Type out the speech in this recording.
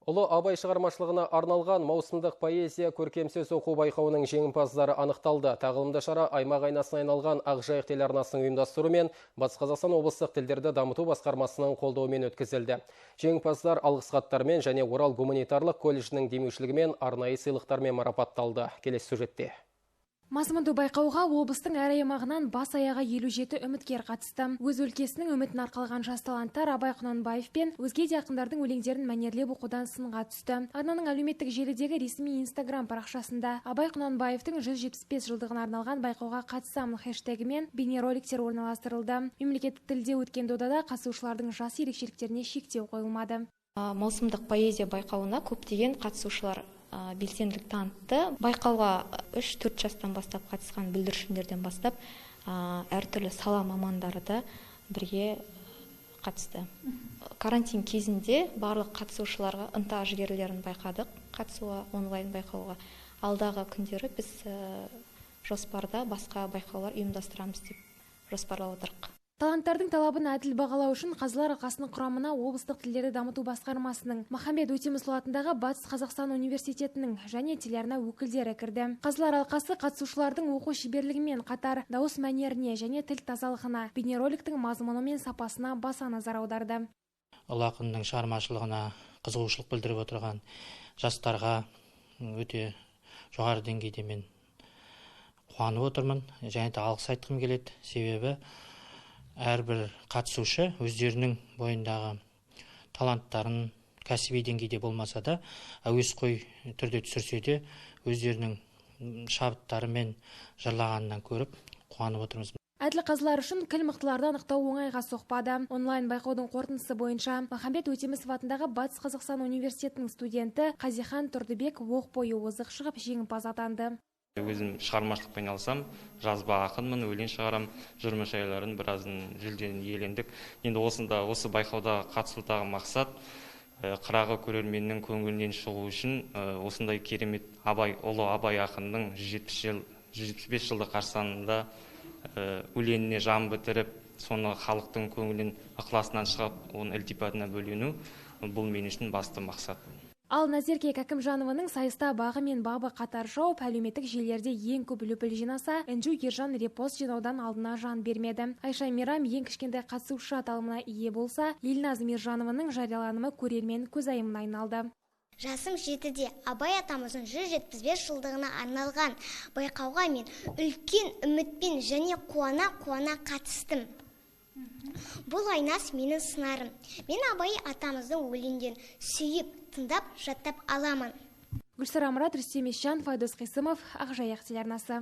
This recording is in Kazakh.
Ұлы Абай шығармашылығына арналған маусымдық поэзия көркемсөз оқу байқауының жеңімпаздары анықталды. Тағылымды шара аймақ айнасына айналған Ақжайық телеарнасының ұйымдастыруымен Батыс Қазақстан облыстық тілдерді дамыту басқармасының қолдауымен өткізілді. Жеңімпаздар алғыс хаттармен және Орал гуманитарлық колледжінің демеушілігімен арнайы сыйлықтармен марапатталды. Келесі сюжетте. Мазмұнды байқауға облыстың әр аймағынан бас аяғы 57 үміткер қатысты. Өз өлкесінің үмітін арқалған жас таланттар Абай Құнанбаев пен өзге де ақындардың өлеңдерін мәнерлеп оқудан сынға түсті. Арнаның әлеуметтік желідегі ресми Instagram парақшасында Абай Құнанбаевтың 175 жылдығына арналған байқауға қатысамын хэштегімен бейнероликтер орналастырылды. Мемлекеттік тілде өткен додада қатысушылардың жас ерекшеліктеріне шектеу қойылмады. Маусымдық поэзия байқауына көптеген қатысушылар белсенділік танытты. Байқауға 3-4 жастан бастап қатысқан бүлдіршіндерден бастап әртүрлі сала мамандары да бірге қатысты. Карантин кезінде барлық қатысушыларға ынта жігерлерін байқадық қатысуға, онлайн байқауға. Алдағы күндері біз жоспарда басқа байқаулар ұйымдастырамыз деп жоспарлап отырмыз. Таланттардың талабын әділ бағалау үшін Қазылар алқасының құрамына облыстық тілдерді дамыту басқармасының, Махамбет Өтемісұлы атындағы Батыс Қазақстан университетінің және телеарна өкілдері кірді. Қазылар алқасы қатысушылардың оқу шеберлігімен қатар дауыс мәнеріне және тіл тазалығына, бейнероликтің мазмұны мен сапасына баса назар аударды. Ұлы ақынның шығармашылығына қызығушылық білдіріп отырған жастарға өте жоғары деңгейде мен қуанып отырмын және де алғыс айтқым келеді. Себебі әрбір қатысушы өздерінің бойындағы таланттарын кәсіби деңгейде болмаса да әуесқой түрде түсірсе де өздерінің шабыттары мен жырлағанынан көріп қуанып отырмыз. Әділ қазылар үшін кіл мықтыларды анықтау оңайға соқпады. Онлайн байқаудың қорытындысы бойынша Махамбет Өтемісов атындағы Батыс Қазақстан университетінің студенті Қазихан Тұрдыбек оқ бойы озық шығып жеңімпаз атанды. Өзім шығармашылықпен алсам, жазба ақынмын, өлең шығарам, жыр мүшәйраларын біразын жүлдені иелендік. Енді осы байқауда қатысудағы мақсат қырағы көрерменнің көңілінен шығу үшін осындай керемет ұлы Абай ақынның 175 жылдық қарсаңында өлеңіне жан бітіріп, соны халықтың көңілін ықыласынан шығып, оның ілтипатына бөлену, бұл мен үшін басты мақсат. Ал Назерке Кәкімжанованың сайыста бағы мен бабы қатар шауып, әлеуметтік желілерде ең көп лүпіл жинаса, Інжу Ержан репост жинаудан алдына жан бермеді. Айша Мирам ең кішкентай қатысушы аталымына ие болса, Лилназ Миржанованың жарияланымы көрермен көзайымына айналды. Жасым 7-де Абай атамыздың 175 жылдығына арналған байқауға мен үлкен үмітпен және қуана қатыстым. Бұл айнас менің сынарым. Мен Абай атамыздың өлеңдерін сүйіп, тыңдап, жаттап аламын. Гүлсара Мұрат, Рүстем Исжан, Файдос Қисымов, Ақжайық телеарнасы.